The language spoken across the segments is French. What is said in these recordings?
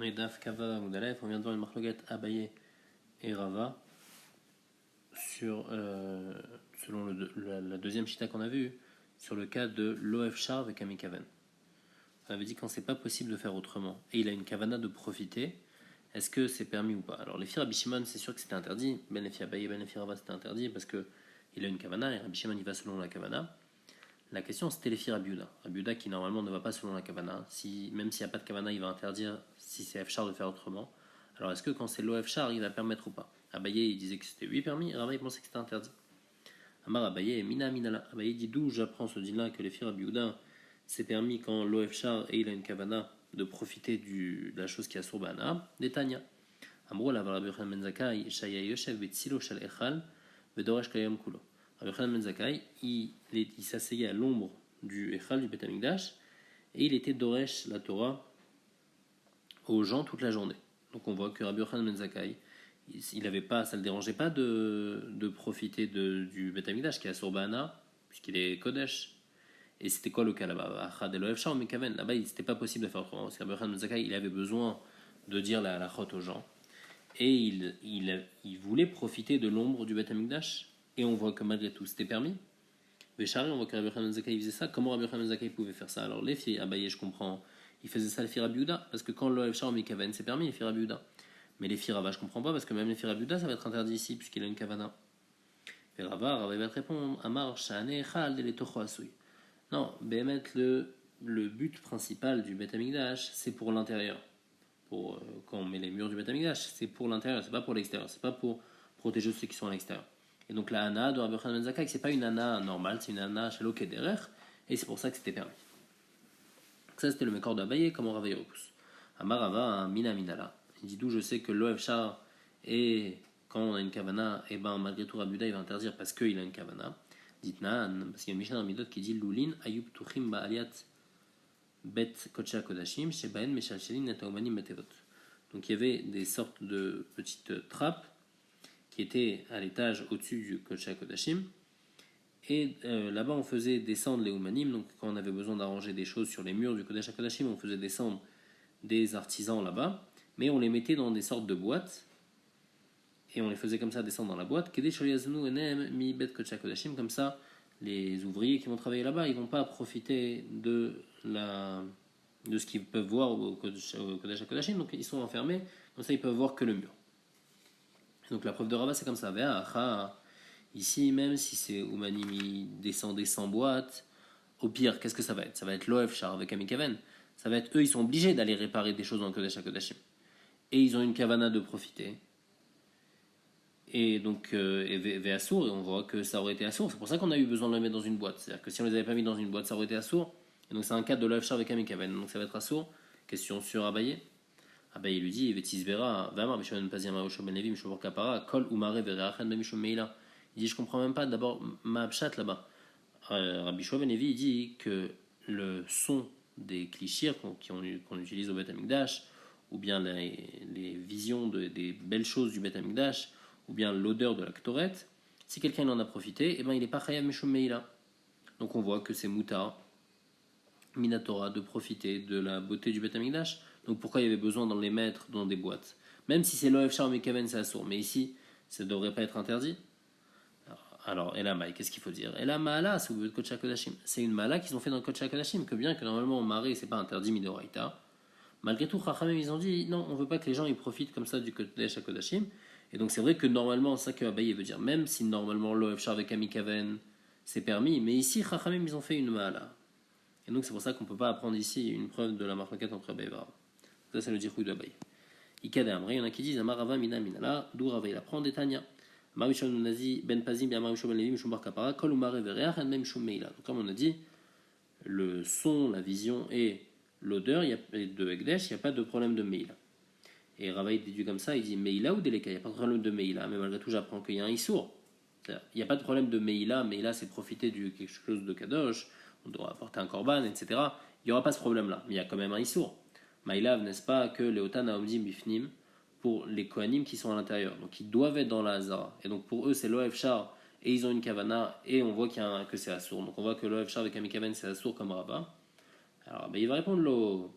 On est Daf Kava Moudalef, on vient de voir une marloquette Abaye et Rava sur, selon la deuxième chita qu'on a vue, sur le cas de l'OF Char avec Amikaven. On avait dit quand c'est pas possible de faire autrement et il a une kavana de profiter, est-ce que c'est permis ou pas? Alors les filles Rabbi Shimon, c'est sûr que c'était interdit, ben les filles Abaye, ben les filles Rava c'était interdit parce que il a une kavana et Rabbi Shimon il va selon la kavana. La question c'était les filles Rabbi Yehuda. Rabbi Yehuda qui normalement ne va pas selon la kavana, même s'il n'y a pas de kavana, il va interdire si c'est F-char de faire autrement. Alors est-ce que quand c'est l'OF-char, il va permettre ou pas? Abaye il disait que c'était oui permis, Rava il pensait que c'était interdit. Amar Abaye, Mina Minala. Abaye dit d'où j'apprends ce din-là que les filles Rabbi Yehuda c'est permis quand l'OF-char et il a une kavana de profiter de la chose qui a sur Bana, des Tanya. Amrou la Rabbi Yochanan ben Zakkai, Shaya Yoshev betzilo shel echal, vedoresh kayam kulo. Rabbi Yochanan ben Zakkai, il s'asseyait à l'ombre du echal du Beth Amikdash et il était doresh la Torah aux gens toute la journée. Donc on voit que Rabbi Yochanan ben Zakkai, il avait pas, ça le dérangeait pas de profiter du Beth Amikdash qui est à Sorbana, puisqu'il est Kodesh. Et c'était quoi le cas là-bas? Là-bas, c'était pas possible de faire autrement. Parce qu'Rabbi Yochanan ben Zakkai, il avait besoin de dire la halachot aux gens. Et il voulait profiter de l'ombre du Beth Amikdash. Et on voit que malgré tout, c'était permis. Véchari, on voit que Rabbi Yochanan ben Zakkai faisait ça. Comment Rabbi Yochanan ben Zakkai pouvait faire ça? Alors les filles, Abaye, je comprends. Il faisait ça les filles Rabbi Yehuda. Parce que quand l'Oev Shar Mikaven, c'est permis les filles Rabbi Yehuda. Mais les filles Rava, je comprends pas. Parce que même les filles Rabbi Yehuda, ça va être interdit ici, puisqu'il a une kavana. Et Rava va te répondre Amar, Shane, Echal, de l'Etocho Asui. Non, Béhémet, le but principal du Beth Amikdash, c'est pour l'intérieur. Quand on met les murs du Beth Amikdash, c'est pour l'intérieur, c'est pas pour l'extérieur, c'est pas pour protéger ceux qui sont à l'extérieur. Et donc la Hana de Rabbi Yochanan ben Zakkai, c'est pas une Hana normale, c'est une Hana Shelo Kederer, et c'est pour ça que c'était permis. Donc ça c'était le Mekor de Abaye, comment Rava y repousse. Amar Rava, Mina Minala. Il dit d'où je sais que l'Oev Shar, et quand on a une kavana, et ben malgré tout Rabbi Yehuda il va interdire parce qu'il a une kavana. Ditnan, parce qu'il y a une Mishnah dans Midot qui dit Loulin ayub tuchim ba'aliat bet kodesh kodashim shebaen meshalshelin netaomanim metevot. Donc il y avait des sortes de petites trappes qui étaient à l'étage au-dessus du kodesh kodashim et là-bas on faisait descendre les oumanim. Donc quand on avait besoin d'arranger des choses sur les murs du kodesh kodashim, on faisait descendre des artisans là-bas, mais on les mettait dans des sortes de boîtes. Et on les faisait comme ça descendre dans la boîte. Comme ça, les ouvriers qui vont travailler là-bas, ils vont pas profiter de ce qu'ils peuvent voir au Kodesh HaKodashim, donc ils sont enfermés, comme ça ils peuvent voir que le mur. Donc la preuve de Rava c'est comme ça. Ici, même si c'est Oumanimi descendait sans boîte, au pire, qu'est-ce que ça va être? Ça va être l'OF Char avec Amikaven. Ça va être eux, ils sont obligés d'aller réparer des choses dans le Kodesh HaKodashim. Et ils ont une kavana de profiter. Et donc, Véassour, et on voit que ça aurait été assour. C'est pour ça qu'on a eu besoin de le mettre dans une boîte. C'est-à-dire que si on les avait pas mis dans une boîte, ça aurait été assour. Et donc, c'est un cas de l'œuf char avec Amikaven. Donc, ça va être assour. Question sur Abaye. Abaye lui dit Vetis Vera, Vamar, Mishon Pazima, Oshom Ben Levi, Mishon Kapara, Kol Umare, Verachen, Mishon Meila. Il dit Je comprends même pas d'abord ma pshat là-bas. Rabbi Shua Ben Levi, il dit que le son des clichés qu'on utilise au Beth Amikdash, ou bien les visions des belles choses du Beth Amikdash, ou bien l'odeur de la Ktoret, si quelqu'un en a profité, eh ben, il n'est pas Chayav Mishum Meila. Donc on voit que c'est Moutar, Minatora, de profiter de la beauté du Beth Amikdash. Donc pourquoi il y avait besoin d'en les mettre dans des boîtes? Même si c'est l'OF Char Mekaven, c'est assourd. Mais ici, ça ne devrait pas être interdit. Alors, Elamai, qu'est-ce qu'il faut dire? Elamala, c'est le Kodesh HaKodashim. C'est une mala qu'ils ont fait dans le Kodesh HaKodashim, que bien que normalement, au mari, c'est pas interdit Midoraita. Malgré tout, Chachamim, ils ont dit non, on veut pas que les gens ils profitent comme ça du Kodesh HaKodashim. Et donc c'est vrai que normalement, c'est ça que Abaye veut dire, même si normalement l'OF Char avec Amikaven c'est permis, mais ici, Chachamim, ils ont fait une mala. Et donc c'est pour ça qu'on peut pas apprendre ici une preuve de la marquette entre Abaye et Varava. Ça, c'est le dirhouille d'Abaye. Ikade Amre, il y en a qui disent Amarava Mina Minala, d'où Rava il apprend des Tanya. Marishon Nazi Ben Pazim, Marishon Ben Levi, Mishum Bar Kapara, Kol Umare Vereach, and même Mishum Meila. Donc comme on a dit, le son, la vision et l'odeur de Ekdesh, il n'y a pas de problème de Meila. Et Rava il déduit comme ça, il dit Meila ou Deleka, il n'y a pas de problème de Meila, mais malgré tout j'apprends qu'il y a un Issour. Il n'y a pas de problème de Meila, Meila c'est profiter de quelque chose de Kadosh, on doit apporter un korban, etc. Il n'y aura pas ce problème-là, mais il y a quand même un Issour. Maïlav, n'est-ce pas, que les Otan Aomdim Bifnim, pour les Kohanim qui sont à l'intérieur, donc ils doivent être dans la Hazara. Et donc pour eux c'est l'OF Char, et ils ont une Kavana, et on voit que c'est Assour. Donc on voit que l'OF Char avec Amikaven c'est Assour comme Rava. Alors ben, il va répondre l'eau.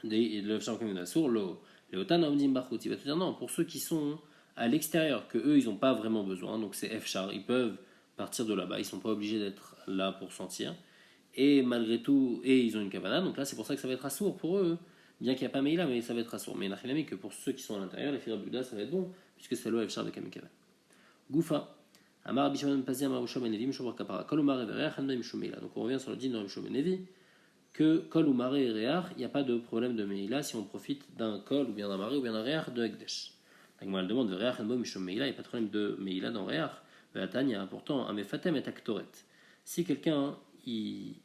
le Efshar Kamim Assour, le Otan Omdim Bachut. Il va te dire non, pour ceux qui sont à l'extérieur, que eux ils n'ont pas vraiment besoin, donc c'est Efshar, ils peuvent partir de là-bas, ils sont pas obligés d'être là pour sentir. Et malgré tout, et ils ont une kavana, donc là c'est pour ça que ça va être assourd pour eux, bien qu'il n'y a pas Meïla, mais ça va être assourd. Mais Nachilami, que pour ceux qui sont à l'intérieur, les Fira Buda, ça va être bon, puisque c'est l'eau Efshar de Kamikavan. Goufa. Amar Bishon Pazi Amar Ushom Benevi Mishomar Kapara. Kol Umare Vereach Hanba Mishomeila. Donc on revient sur le din dans Mishom Benevi que Kol Umare et Reach, il n'y a pas de problème de Meïla si on profite d'un Kol ou bien d'un Mare ou bien d'un Reach de Ekdesh. Donc moi elle demande Vereach Hanba Mishomeila, il n'y a pas de problème de Meïla dans Reach. Veatania, pourtant, Amefatem et Aktoret. Si quelqu'un il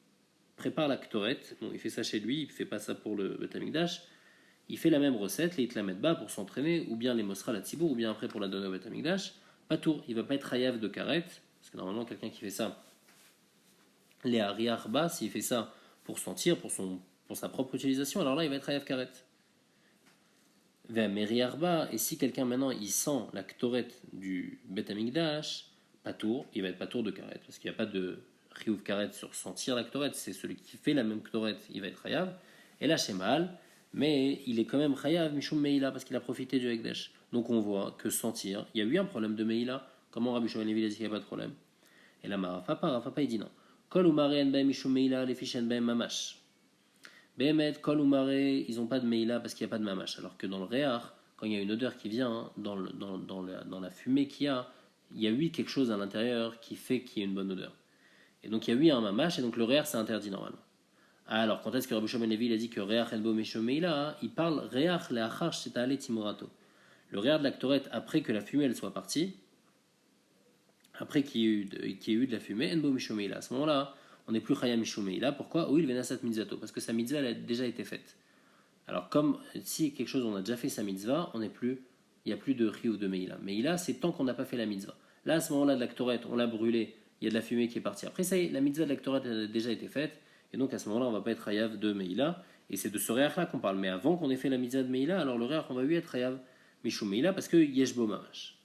prépare la Ktoret, bon, il fait ça chez lui, il ne fait pas ça pour le Beth Amikdash, il fait la même recette, les Itlamet bas pour s'entraîner, ou bien les Mosra la Tzibour, ou bien après pour la donner au Beth Amikdash. Pas tour, il va pas être hayav de karet, parce que normalement quelqu'un qui fait ça, les hariach bas, s'il fait ça pour sentir, pour sa propre utilisation, alors là il va être hayav karet. Bas, et si quelqu'un maintenant il sent la ktoret du Bet Amikdash, pas tour, il va être pas tour de karet, parce qu'il n'y a pas de chiyuv karet sur sentir la ktoret, c'est celui qui fait la même ktoret, il va être hayav. Et là c'est mal, mais il est quand même chayav mishum meila parce qu'il a profité du Ekdesh. Donc on voit que sentir, il y a eu un problème de meila. Comment Rabbi Shimon Levi a dit qu'il n'y a pas de problème? Et là Rafa il dit non. Kol umare en baem mishum meila lefishen baem mamash. Behemet kol umare, ils n'ont pas de meila parce qu'il n'y a pas de mamash. Alors que dans le réach, quand il y a une odeur qui vient dans la fumée qu'il y a eu quelque chose à l'intérieur qui fait qu'il y a une bonne odeur. Et donc il y a eu un mamash et donc le réach c'est interdit normalement. Alors, quand est-ce que Rabbi Shimon Levi a dit que Reach Elbo Meshomeila, il parle Reach Leachar Shetale Timorato. Le Reach de la Ktoret, après que la fumée elle soit partie, après qu'il y ait eu de la fumée, Elbo Meshomeila. À ce moment-là, on n'est plus Chaya Meshomeila. Pourquoi? Oui, il venasat mitzvato, parce que sa mitzvah elle a déjà été faite. Alors, comme si quelque chose on a déjà fait sa mitzvah, il n'y a plus de Chiyuv de Meila. Meila, c'est tant qu'on n'a pas fait la mitzvah. Là, à ce moment-là, de la Ktoret, on l'a brûlée, il y a de la fumée qui est partie. Après, ça y est, la mitzvah de la Ktoret elle a déjà été faite. Et donc à ce moment-là, on ne va pas être hayav de Meïla. Et c'est de ce réach-là qu'on parle. Mais avant qu'on ait fait la mitzvah de Meïla, alors le réach, on va lui être hayav Mishum Meïla parce que Yeshbo Mamash.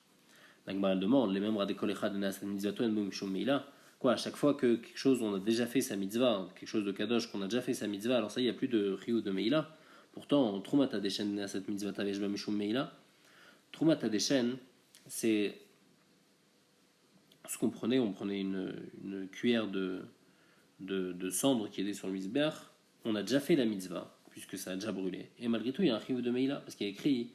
Donc elle demande, les membres à décoller de Nas mitzvato en Mishum Meïla. Quoi, à chaque fois que quelque chose, on a déjà fait sa mitzvah, quelque chose de kadosh, qu'on a déjà fait sa mitzvah, alors ça, il n'y a plus de Riyou de Meïla. Pourtant, Troumat Adeshen Nas mitzvah Taveshba Mishum Meïla. Troumat Adeshen, c'est ce qu'on prenait, on prenait une cuillère de cendre qui était sur le misber, on a déjà fait la mitzvah, puisque ça a déjà brûlé. Et malgré tout, il y a un chiyuv de meila, parce qu'il y a écrit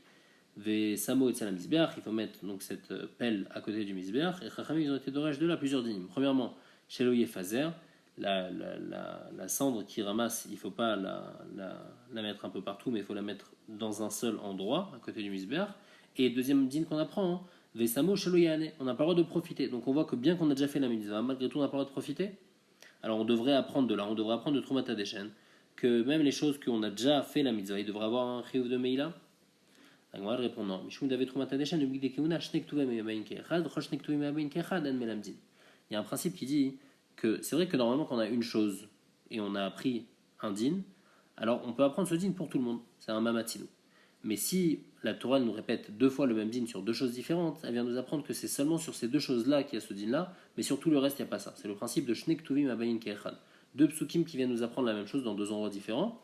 Ve samo et la misber, il faut mettre donc cette pelle à côté du misber. Et Chachamim, ils ont été d'orage de là plusieurs dynimes. Premièrement, chez l'oyer fazer, la cendre qui ramasse, il ne faut pas la mettre un peu partout, mais il faut la mettre dans un seul endroit, à côté du misber. Et deuxième dîne qu'on apprend, Ve samo chez l'oyane, on n'a pas le droit de profiter. Donc on voit que bien qu'on a déjà fait la mitzvah, malgré tout, on n'a pas le droit de profiter. Alors on devrait apprendre de là, on devrait apprendre de Troumat Hadeshen, que même les choses qu'on a déjà fait la mitzvah, il devrait avoir un chiyuv de meila. Agmar répond non. Il y a un principe qui dit que c'est vrai que normalement quand on a une chose et on a appris un din, alors on peut apprendre ce din pour tout le monde, c'est un mamatzilou. Mais si la Torah nous répète deux fois le même din sur deux choses différentes, elle vient nous apprendre que c'est seulement sur ces deux choses-là qu'il y a ce din-là, mais sur tout le reste, il n'y a pas ça. C'est le principe de Shnek Tuvim Abayin Keechad. Deux psukim qui viennent nous apprendre la même chose dans deux endroits différents,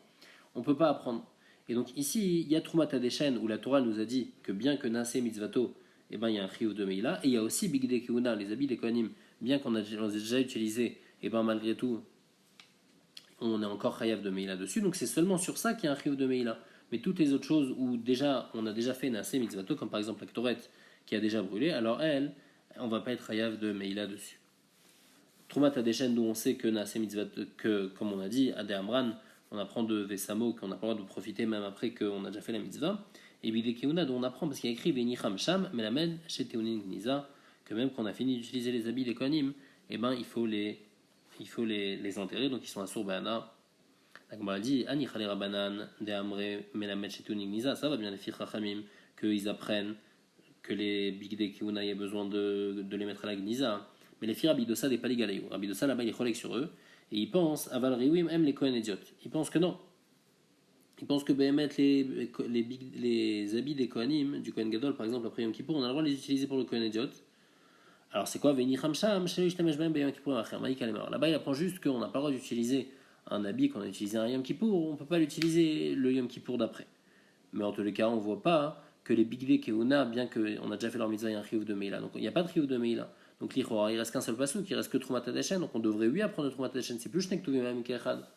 on ne peut pas apprendre. Et donc ici, il y a Troumat Hadeshen où la Torah nous a dit que bien que Naseh Mitzvato, eh ben, il y a un chiyuv de Meila, et il y a aussi Bigdei Keuna, les habits des Kohanim, bien qu'on a déjà utilisé, et ben malgré tout, on est encore chayav de Meila dessus, donc c'est seulement sur ça qu'il y a un chiyuv de Meila. Mais toutes les autres choses où déjà on a déjà fait Naseh Mitzvato, comme par exemple la Ktoret qui a déjà brûlé, alors elle, on va pas être chayav de Meila dessus. Troumat Hadeshen, d'où on sait que Naseh Mitzvato, que comme on a dit, Ade Amran, on apprend de Vesamo qu'on n'a pas le droit de profiter même après qu'on a déjà fait la mitzvah. Et Bigdei Keuna, dont on apprend parce qu'il y a écrit Venicham Sham, Melamed, chez Teunin Gniza, que même quand on a fini d'utiliser les habits des Kohanim, eh ben il faut les enterrer, donc ils sont à Surbana. La Gemara dit Ani Chalera Banan, De Amre, Melamed, chez Teunin Gniza, ça va bien les filles Chachamim, qu'ils apprennent que les Bigdei Keuna, il y a besoin de les mettre à la Gniza. Mais les filles Rabidosa des Paligalayou, Rabidosa là-bas il est cholek sur eux. Et ils pensent, Aval Riwim aime les Kohen idiotes. Ils pensent que non. Ils pensent que Behemet, les habits des Kohanim, du Kohen Gadol par exemple, après Yom Kippour, on a le droit de les utiliser pour le Kohen idiot. Alors c'est quoi Venicham Sham, Shelo Yishtamesh Behem Beyom Kippour Acher, Maïka Lemar. Là-bas il apprend juste qu'on n'a pas le droit d'utiliser un habit qu'on a utilisé un Yom Kippour, on ne peut pas l'utiliser le Yom Kippour d'après. Mais en tous les cas, on ne voit pas que les Bigdé Keuna, bien qu'on a déjà fait leur mitzvah, il y a un Chiyuv de Meila. Donc il n'y a pas de Chiyuv de Meila. Donc l'Ichora, il reste qu'un seul pasouk, il reste que Trumat Hadeshen, donc on devrait lui apprendre Trumat Hadeshen. C'est plus Shnek Tuvim Même Kechad.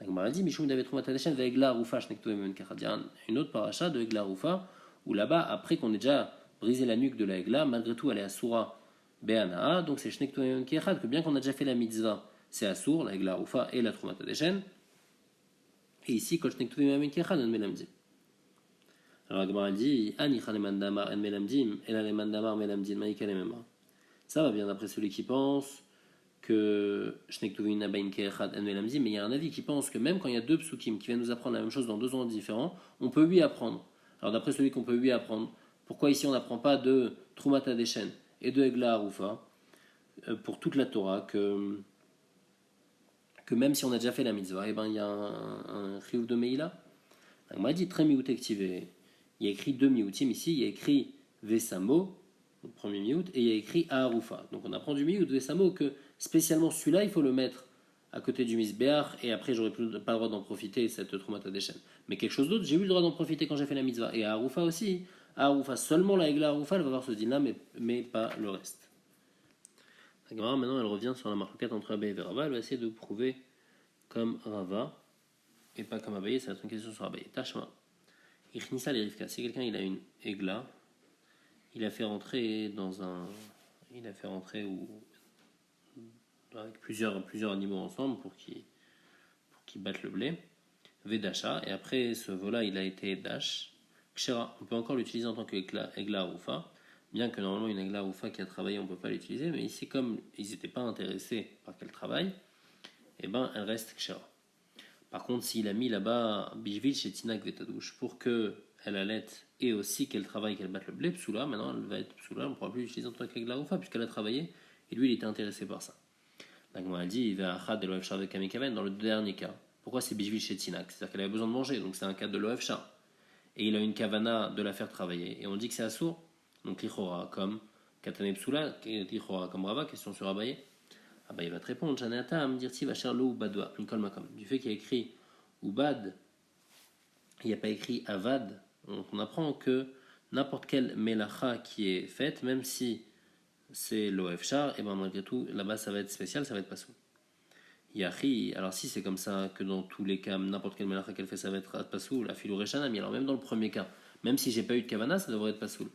La Gemara dit, Mishum David Trumat Hadeshen va Egla Rufa Shnek Tuvim Même Kechad. Il y a une autre paracha de Egla Rufa, où là-bas, après qu'on ait déjà brisé la nuque de la Egla, malgré tout, elle est Asura Be'anaa, donc c'est Shnek Tuvim Même Kechad, que bien qu'on a déjà fait la mitzvah, c'est Asur, la Egla Rufa et la Trumat Hadeshen. Et ici, Kol Shnek Tuvim Même Kechad, on melamdim. Alors la Gemara dit, Anicha le mandamar en melamdim, et là le mandamar melamdim, maïka le memra. Ça va bien d'après celui qui pense que Shnek Tuvim Abayin Kechad en melamdim, mais il y a un avis qui pense que même quand il y a deux psukim qui viennent nous apprendre la même chose dans deux endroits différents, on peut lui apprendre. Alors d'après celui qu'on peut lui apprendre, pourquoi ici on n'apprend pas de Trumat Hadeshen et de Egla Arufa pour toute la Torah que même si on a déjà fait la mitzvah, eh ben, il y a un chiyuv de Meila. On m'a dit très miouté activé. Il y a écrit deux mioutim ici, il y a écrit Vesamo, le premier miout, et il y a écrit Aharufa. Donc on apprend du miout Vesamo que spécialement celui-là, il faut le mettre à côté du misbéach, et après j'aurais pas le droit d'en profiter, cette Trumat Hadeshen. Mais quelque chose d'autre, j'ai eu le droit d'en profiter quand j'ai fait la mitzvah. Et Aharufa aussi, Aharufa, seulement la Egla Aharufa, elle va avoir ce din-là, mais pas le reste. La Gemara maintenant elle revient sur la marquette entre Abaye et Rava, elle va essayer de prouver comme Rava, et pas comme Abaye, ça va être une question sur Abaye. Tashma. Ichnissa les Rivka. Si quelqu'un il a une Egla, il a fait rentrer avec plusieurs animaux ensemble pour qu'ils battent le blé. Vedacha, et après ce veau-là il a été dash. Kshera, on peut encore l'utiliser en tant qu'Egla Rufa, bien que normalement une Egla Rufa qui a travaillé on ne peut pas l'utiliser, mais ici comme ils n'étaient pas intéressés par qu'elle travaille, et ben elle reste Kshera. Par contre, s'il a mis là-bas Bishvil chez Tinak Vetadouche pour qu'elle allaite et aussi qu'elle travaille, qu'elle batte le blé, Psoula, maintenant elle va être Psoula, on ne pourra plus l'utiliser en tant qu'Egla Rufa puisqu'elle a travaillé et lui il était intéressé par ça. Donc on a dit, il va à Achad de l'Oef Shar avec Kamikaven dans le dernier cas. Pourquoi c'est Bishvil chez Tinak? C'est-à-dire qu'elle avait besoin de manger, donc c'est un cas de l'Oef Shar. Et il a une kavana de la faire travailler. Et on dit que c'est assourd, donc l'Ichora comme Katane Psoula, l'Ichora comme Rava, question sur Abaye. Abaye va te répondre, Janeatam, dirti vacher lo ubadwa, une kolma comme. Du fait qu'il y a écrit ubad, il n'y a pas écrit avad, donc on apprend que n'importe quelle melacha qui est faite, même si c'est l'OF char, et ben malgré tout, là-bas ça va être spécial, ça va être pasoul. Yahi, alors si c'est comme ça que dans tous les cas, n'importe quelle melacha qu'elle fait, ça va être pasoul, la filou rechanami, alors même dans le premier cas, même si j'ai pas eu de kavana, ça devrait être pasoul.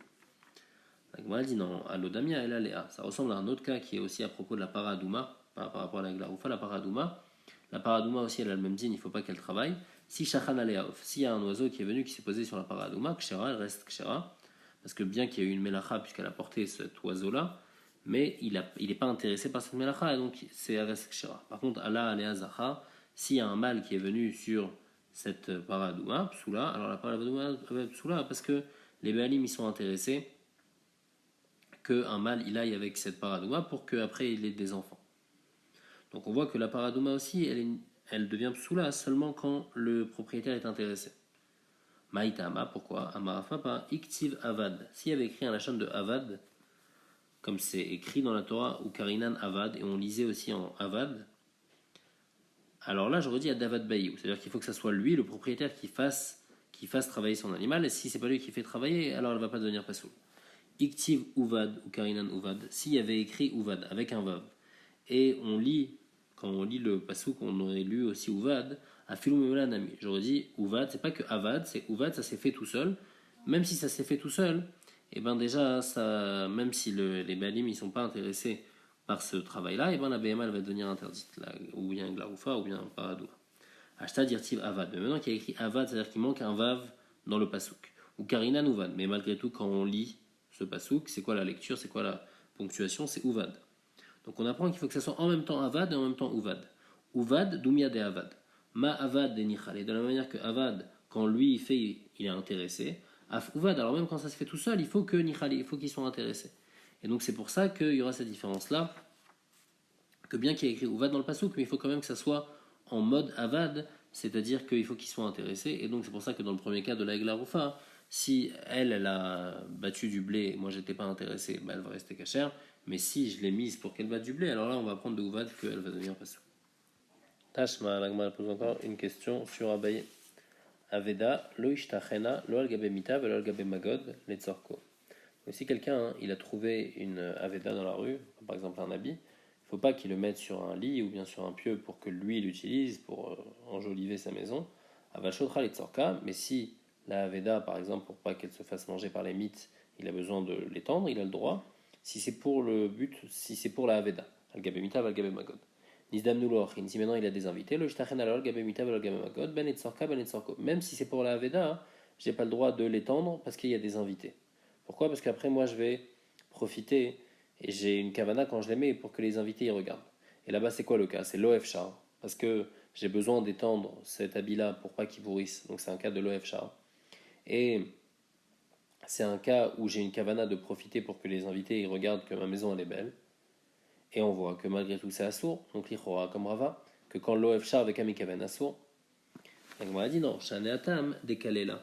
La Gemara dit non, alodamia et Léa. Ça ressemble à un autre cas qui est aussi à propos de la paradouma, par rapport à la glaroufa, la paradouma. La paradouma aussi, elle a le même din, il ne faut pas qu'elle travaille. Si shachan aleaof, s'il y a un oiseau qui est venu, qui s'est posé sur la paradouma, kshera, elle reste kshera. Parce que bien qu'il y ait eu une melacha, puisqu'elle a porté cet oiseau-là, mais il n'est pas intéressé par cette melacha, et donc c'est reste kshera. Par contre, ala alea zacha, s'il y a un mâle qui est venu sur cette paradouma, psoula, alors la paradouma psoula, parce que les Baalim, ils sont intéressés qu'un mâle il aille avec cette paradouma pour qu'après il ait des enfants. Donc on voit que la paradouma aussi, elle devient psoula seulement quand le propriétaire est intéressé. Maïtama, pourquoi? Amarafapa, iktiv avad. S'il y avait écrit un lachon de avad, comme c'est écrit dans la Torah, ou karinan avad, et on lisait aussi en avad, alors là j'aurais dit à Davad Bayou, c'est-à-dire qu'il faut que ça soit lui, le propriétaire, qui fasse travailler son animal, et si c'est pas lui qui fait travailler, alors elle va pas devenir pasoul. Iktiv uvad ou karinan uvad, s'il y avait écrit uvad avec un vav, et quand on lit le pasouk, on aurait lu aussi uvad, à filumemela nami. J'aurais dit uvad, c'est pas que avad, c'est uvad, ça s'est fait tout seul. Même si ça s'est fait tout seul, et ben déjà, ça, même si les balim ils sont pas intéressés par ce travail-là, et ben la BMA elle va devenir interdite, là, ou bien glaroufa, ou bien paradouma. Ashta dirtiv avad. Mais maintenant qu'il y a écrit avad, c'est-à-dire qu'il manque un vav dans le pasouk. Ou karinan uvad. Mais malgré tout, quand on lit ce pasouk, c'est quoi la lecture, c'est quoi la ponctuation, c'est uvad. Donc on apprend qu'il faut que ça soit en même temps avad et en même temps uvad. Uvad, dumia de avad. Ma avad de nichal. Et de la manière que avad, quand lui il fait, il est intéressé. Af uvad, alors même quand ça se fait tout seul, il faut que nichal, il faut qu'ils soient intéressés. Et donc c'est pour ça qu'il y aura cette différence-là, que bien qu'il y ait écrit uvad dans le pasouk, mais il faut quand même que ça soit en mode avad, c'est-à-dire qu'il faut qu'ils soient intéressés. Et donc c'est pour ça que dans le premier cas de la Egla Rufa, si elle a battu du blé, moi j'étais pas intéressé, ben elle va rester cachère. Mais si je l'ai mise pour qu'elle batte du blé, alors là on va prendre de Ouvad qu'elle va devenir pasoul. Tashma, la Gemara pose encore une question sur Abaye. Aveda, lo ishtachena, lo al-gabe mita, lo al-gabe magod, letzorko. Si quelqu'un il a trouvé une Aveda dans la rue, par exemple un habit, il ne faut pas qu'il le mette sur un lit ou bien sur un pieu pour que lui l'utilise pour enjoliver sa maison. Avashotra letzorka, mais si la Aveda, par exemple, pour pas qu'elle se fasse manger par les mites, il a besoin de l'étendre, il a le droit. Si c'est pour le but, si c'est pour la Aveda, al-gabe mita, al-gabe magod. Nizdam Nulochin, si maintenant il a des invités, le Shtachen alol, Gabe Mita, Gabe Magod, Ben Etzorka, Ben Etzorko. Même si c'est pour la Aveda, je n'ai pas le droit de l'étendre parce qu'il y a des invités. Pourquoi? Parce qu'après, moi, je vais profiter et j'ai une kavana quand je les mets pour que les invités y regardent. Et là-bas, c'est quoi le cas? C'est l'OF char. Parce que j'ai besoin d'étendre cet habit-là pour pas qu'il pourrisse. Donc, c'est un cas de l'OF char. Et c'est un cas où j'ai une kavana de profiter pour que les invités y regardent que ma maison, elle est belle. Et on voit que malgré tout c'est assourd, donc l'Ichora comme Rava, que quand l'OF char avec Amikaven assourd, la Gemara dit non, Shane Atam décalé là.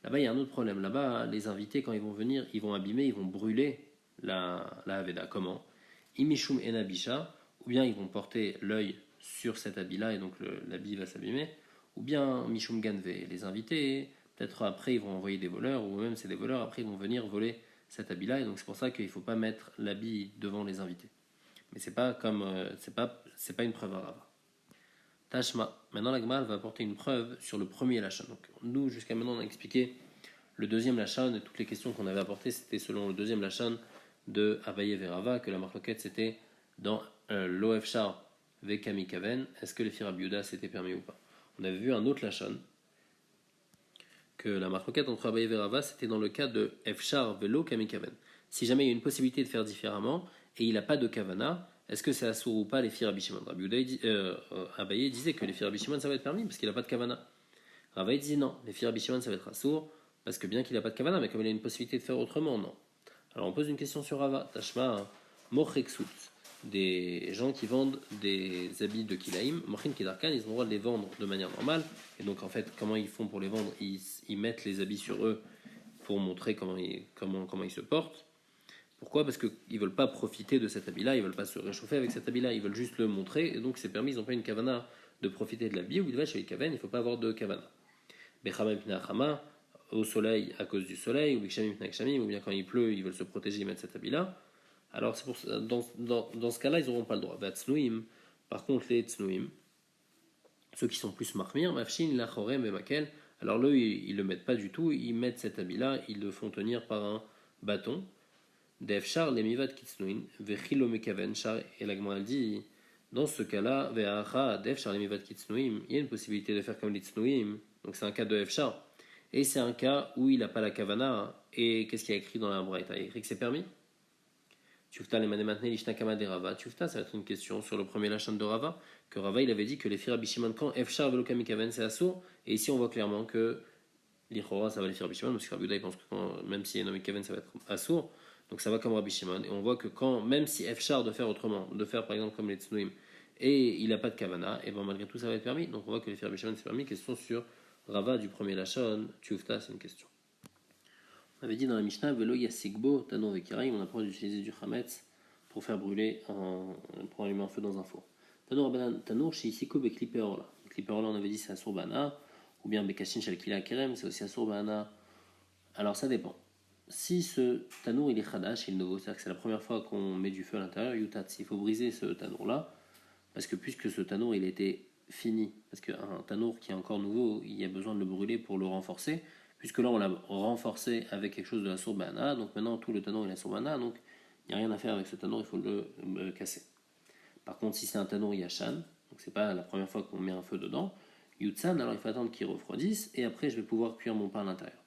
Là-bas il y a un autre problème. Là-bas, les invités quand ils vont venir, ils vont abîmer, ils vont brûler la Aveda. Comment? Imishum Enabisha, ou bien ils vont porter l'œil sur cet habit-là et donc l'habit va s'abîmer, ou bien Mishum Ganve, les invités, peut-être après ils vont envoyer des voleurs, ou même c'est des voleurs, après ils vont venir voler cet habit-là, et donc c'est pour ça qu'il ne faut pas mettre l'habit devant les invités. Mais c'est pas comme c'est pas une preuve arabe. Tashma. Maintenant la Gemara va apporter une preuve sur le premier lachon. Donc nous jusqu'à maintenant on a expliqué le deuxième lachon et toutes les questions qu'on avait apportées c'était selon le deuxième lachon de Abaye Verava que la marloquette c'était dans l'OF char Vekami Kaven. Est-ce que les firabiuda c'était permis ou pas? On avait vu un autre lachon que la marloquette entre Abaye Verava c'était dans le cas de F char Velo Kami Kaven. Si jamais il y a une possibilité de faire différemment et il n'a pas de kavana, est-ce que c'est assour ou pas les filles Rabbi Shimon? Abaye disait que les filles Rabbi Shimon ça va être permis parce qu'il n'a pas de kavana. Ravaï disait non, les filles Rabbi Shimon ça va être assour parce que bien qu'il n'a pas de kavana, mais comme il a une possibilité de faire autrement, non. Alors on pose une question sur Rava, Tashma Mocheksut, des gens qui vendent des habits de Kilaïm, Mochin Kedarkan, ils ont le droit de les vendre de manière normale, et donc en fait, comment ils font pour les vendre? Ils mettent les habits sur eux pour montrer comment ils se portent. Pourquoi? Parce qu'ils ne veulent pas profiter de cet habit-là, ils ne veulent pas se réchauffer avec cet habit-là, ils veulent juste le montrer, et donc c'est permis, ils n'ont pas une kavana de profiter de l'habit, ou il va chez les kaven, il ne faut pas avoir de kavana. Bechama Pinachama, au soleil à cause du soleil, ou Bikshamim Pinachshamim, ou bien quand il pleut, ils veulent se protéger, ils mettent cet habit-là. Alors c'est pour, dans ce cas-là, ils n'auront pas le droit. Vatsnuim, par contre, les Tsnuim, ceux qui sont plus marmir, Mafshin, Lachorem et Makel, alors eux, ils ne le mettent pas du tout, ils mettent cet habit-là, ils le font tenir par un bâton. Defchar les mivat kitsnuin, vechilo mekaven char, et la Gemara dit, dans ce cas-là, ve'acha defchar les mivat kitsnuim, il y a une possibilité de faire comme les tsnuim, donc c'est un cas de efchar, et c'est un cas où il n'a pas la kavana, et qu'est-ce qu'il y a écrit dans la braïta? Il y a écrit que c'est permis. Tufta les manématne l'ishtakama de Rava, Tufta, ça va être une question sur le premier lachan de Rava, que Rava il avait dit que les filles Rabbi Shimon quand efchar velokami kaven c'est assour, et ici on voit clairement que l'Ichora ça va les filles Rabbi Shimon, parce que Rabbi Uda il pense que même si Nomi kaven ça va être assour. Donc ça va comme Rabbi Shimon. Et on voit que quand, même si Efchar de faire autrement, de faire par exemple comme les Tsnuim, et il n'a pas de Kavana, et bien malgré tout ça va être permis. Donc on voit que les Rabbi Shimon c'est permis. Question sur Rava du premier Lachon, Tufta, c'est une question. On avait dit dans la Mishnah, Velo Yasigbo, Tanor Vekiraim, on apprend d'utiliser du Hametz pour faire brûler, pour allumer un feu dans un four. Tanor chez Isiko Beklipeorla. Beklipeorla, on avait dit c'est à Surbana, ou bien Bekashin Shel Kila Kerem, c'est aussi à Surbana. Alors ça dépend. Si ce tanour il est khadash, il est nouveau, c'est-à-dire que c'est la première fois qu'on met du feu à l'intérieur, yutat, il faut briser ce tanour là, parce que puisque ce tanour il était fini, parce qu'un tanour qui est encore nouveau, il y a besoin de le brûler pour le renforcer, puisque là on l'a renforcé avec quelque chose de la sourbana, donc maintenant tout le tanour il est la sourbana, donc il n'y a rien à faire avec ce tanour, il faut le casser. Par contre si c'est un tanour yashan, donc c'est pas la première fois qu'on met un feu dedans, yutsan, alors il faut attendre qu'il refroidisse, et après je vais pouvoir cuire mon pain à l'intérieur.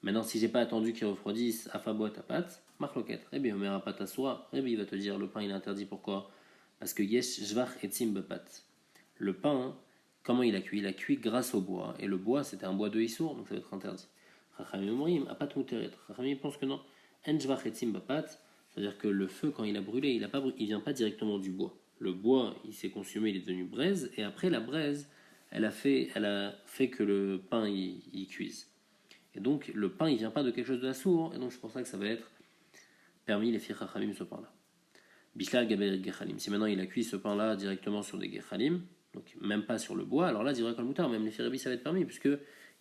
Maintenant, si j'ai pas attendu qu'il refroidisse, afabo ta pâte, marloquette. Rébi omer a pâte à soi. Rébi va te dire le pain il est interdit. Pourquoi? Parce que yesh jvach etzim bepat. Le pain, comment il a cuit? Il a cuit grâce au bois. Et le bois, c'était un bois de issour, donc ça va être interdit. Chachamim omrim a pas muteret. Chachamim pense que non. En jvach etzim bepat, c'est-à-dire que le feu, quand il a brûlé, il vient pas directement du bois. Le bois, il s'est consumé, il est devenu braise. Et après, la braise, elle a fait que le pain il cuise. Et donc, le pain, il vient pas de quelque chose de la sourd, et donc c'est pour ça que ça va être permis les fichachamim ce pain-là. Bishla gaber gechalim. Si maintenant il a cuit ce pain-là directement sur des gechalim, donc même pas sur le bois, alors là, dirait comme moutar, même les Rébi, ça va être permis, puisque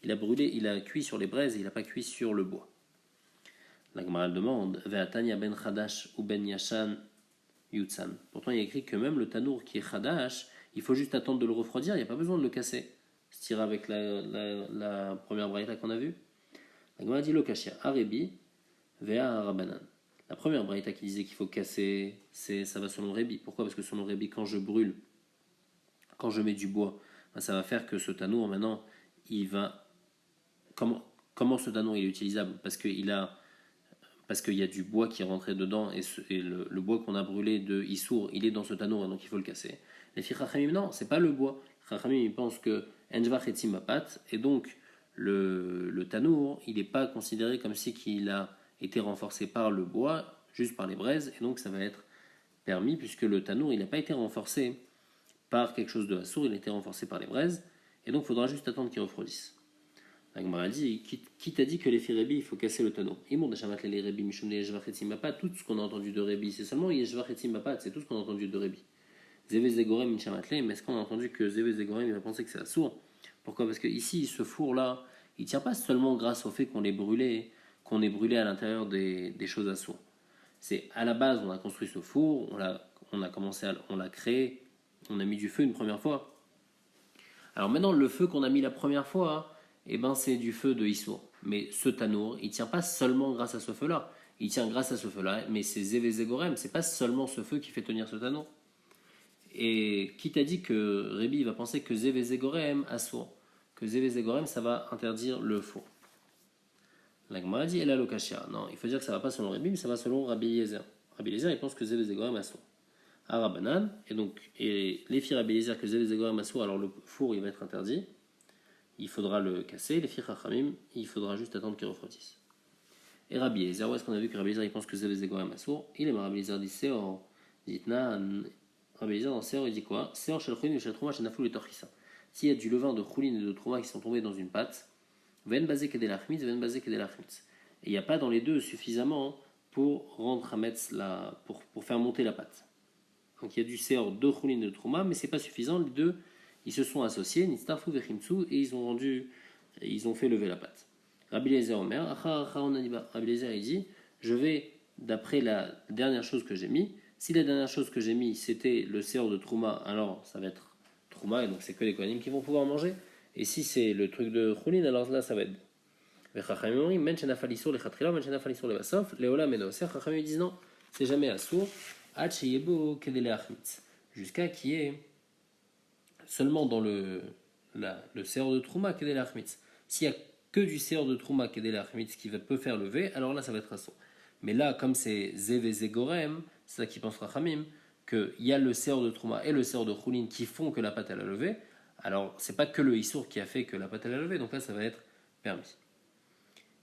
il a cuit sur les braises et il n'a pas cuit sur le bois. La Gemara demande, Ve'atania ben Chadash ou ben Yashan Yutsan. Pourtant, il y a écrit que même le tanour qui est Chadash, il faut juste attendre de le refroidir, il n'y a pas besoin de le casser. Se tire avec la première braïta qu'on a vue. La Gemara dit Lokashia, Arebi, Vea Rabanan. La première braïta qui disait qu'il faut casser, ça va selon Rébi. Pourquoi? Parce que selon Rébi, quand je brûle, quand je mets du bois, ben ça va faire que ce tanour, maintenant, il va. Comment ce tanour il est utilisable? Parce qu'il y a du bois qui est rentré dedans et le bois qu'on a brûlé de Issour, il est dans ce tanour et donc il faut le casser. Les filles Chachamim, non, c'est pas le bois. Chachamim, ils pensent que Enjvach et Mapat, et donc le tanour, il n'est pas considéré comme si qu'il a été renforcé par le bois, juste par les braises, et donc ça va être permis puisque le tanour, il n'a pas été renforcé par quelque chose de Assour, il a été renforcé par les braises, et donc il faudra juste attendre qu'il refroidisse. La Gemara dit, qui t'a dit que les filles Rébi, il faut casser le tonneau? Ils m'ont déjà matlé les Rébi, Mishum Yeshvach et Mapat, tout ce qu'on a entendu de Rébi, c'est seulement Yeshvach et Mapat, c'est tout ce qu'on a entendu de Rébi. Zévé Zégorem, Minchamatlé, mais est-ce qu'on a entendu que Zévé Zégorem, il va penser que c'est Assour? Pourquoi? Parce que ici, ce four-là, il ne tient pas seulement grâce au fait qu'on ait brûlé à l'intérieur des choses Assour. C'est à la base, on a construit ce four, on l'a créé, on a mis du feu une première fois. Alors maintenant, le feu qu'on a mis la première fois, c'est du feu de Issour. Mais ce tanour, il ne tient pas seulement grâce à ce feu-là. Il tient grâce à ce feu-là, mais c'est Zévé Zégorem, c'est pas seulement ce feu qui fait tenir ce tanour. Et qui t'a dit que Rébi va penser que Zévé Zégorem Assour, que Zévé Zégorem, ça va interdire le four? La Gemara dit, elle a l'okashia. Non, il faut dire que ça ne va pas selon Rébi, mais ça va selon Rabbi Eliezer. Rabbi Eliezer, il pense que Zévé Zégorem Assour. Arabanan, et les filles Rabbi Eliezer que Zévé Zégorem Assour, alors le four il va être interdit. Il faudra le casser. Les filles Chachamim, il faudra juste attendre qu'il refroidisse. Et Rabbi Eliezer, où est-ce qu'on a vu que Rabbi Eliezer il pense que Zévé Zégorem Assour? Il est Rabbi Eliezer dit Seor, dit Nan. Rabbi Eliezer dans Seor il dit quoi? Seor shel chulin shel trouma shenaflu le torchissa. S'il y a du levain de choulin et de trouma qui sont tombés dans une pâte, ven basé kedel achmitz, ven basé kedel achmitz. Et il n'y a pas dans les deux suffisamment pour rendre Hametz pour faire monter la pâte. Donc il y a du Seor de choulin et de trouma, mais c'est pas suffisant. Les deux ils se sont associés, Nitztarfu vechimtsu, et ils ont fait lever la pâte. Rabbi Eliezer Omer, Rabbi Eliezer il dit, je vais d'après la dernière chose que j'ai mis. Si la dernière chose que j'ai mis c'était le Seor de Trouma, alors ça va être Trouma, et donc c'est que les Kohanim qui vont pouvoir manger. Et si c'est le truc de Choulin, alors là ça va être bon. Men shenafalisur le chatrila, men shenafalisur le basof, leola menoser, Chachamim disent non, c'est jamais assour, ad sheyebo kedele achmitz, jusqu'à qui est seulement dans le Seor de Trouma kedele achmitz. S'il y a que du Seor de Trouma kedele achmitz qui peut faire lever, alors là ça va être assour. Mais là, comme c'est Zévé Zégorem, c'est ça qui pense Rachamim, qu'il y a le Seor de Trouma et le Seor de Choulin qui font que la pâte elle a levé, alors c'est pas que le Issour qui a fait que la pâte elle a levé, donc là ça va être permis.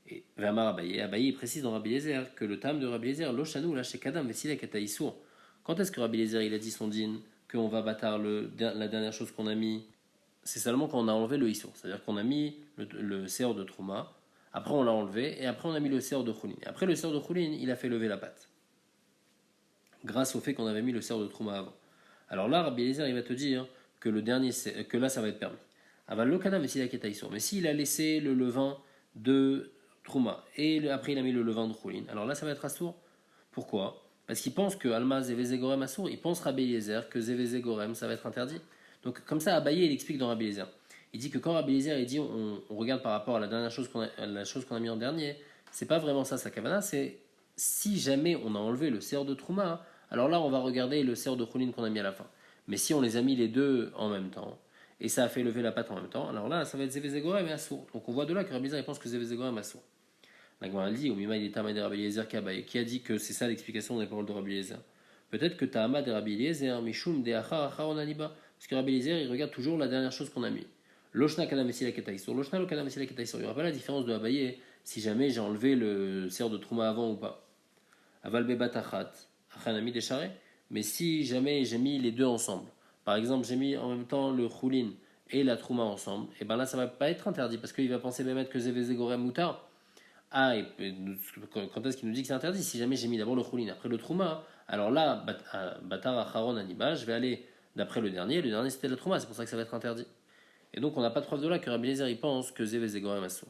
Et Vamar Abaye, il précise dans Rabbi Eliezer que le tam de Rabbi Eliezer, l'Oshanu, là chez Kadam, Vessilek et Issour. Quand est-ce que Rabbi Eliezer il a dit son din qu'on va bâtar la dernière chose qu'on a mis? C'est seulement quand on a enlevé le Issour, c'est-à-dire qu'on a mis le Seor de Trouma. Après, on l'a enlevé, et après, on a mis le Seor de Choulin. Et après, le Seor de Choulin, il a fait lever la pâte. Grâce au fait qu'on avait mis le Seor de Trouma avant. Alors là, Rabbi Eliezer, il va te dire que que là, ça va être permis. Aval lokana vesila keta isur. Mais s'il a laissé le levain de Trouma, et après, il a mis le levain de Choulin, alors là, ça va être assour. Pourquoi? Parce qu'il pense que Alma Zévé Zégorem assour. Il pense Rabbi Eliezer que Zévé Zégorem, ça va être interdit. Donc, comme ça, Abaye, il explique dans Rabbi Eliezer. Il dit que quand Rabbi Eliezer il dit on regarde par rapport à la dernière chose qu'on a mis en dernier, c'est pas vraiment ça sa kavana, c'est si jamais on a enlevé le Seor de Trouma, alors là on va regarder le Seor de Choulin qu'on a mis à la fin. Mais si on les a mis les deux en même temps, et ça a fait lever la pâte en même temps, alors là ça va être Zévé Zégorem et Assour. Donc on voit de là que Rabbi Eliezer il pense que Zévé Zégorem et Assour. La Gemara dit, au Mima il est Tamad de Rabbi Eliezer qui a dit que c'est ça l'explication des paroles de Rabbi Eliezer. Peut-être que Tamad de Rabbi Eliezer, Mishum de Achar Acharon Aliba, parce que Rabbi Eliezer il regarde toujours la dernière chose qu'on a mis. Loshna kadam vesila ketaisur, loshna lo kadam vesila ketaisur. Il n'y aura pas la différence de Abaye si jamais j'ai enlevé le Seor de Trouma avant ou pas. Aval bebat achat, achanami décharé. Mais si jamais j'ai mis les deux ensemble, par exemple j'ai mis en même temps le Choulin et la Trouma ensemble, et ben là ça va pas être interdit parce qu'il va penser même que Zévé Zégorem moutar. Ah, et quand est-ce qu'il nous dit que c'est interdit? Si jamais j'ai mis d'abord le Choulin après le Trouma, alors là, Batar Acharon Aniba, je vais aller D'après le dernier c'était la Trouma, c'est pour ça que ça va être interdit. Et donc on n'a pas de preuve de là que Rabbi Eliezer il pense que Zé Vezegorem Assour.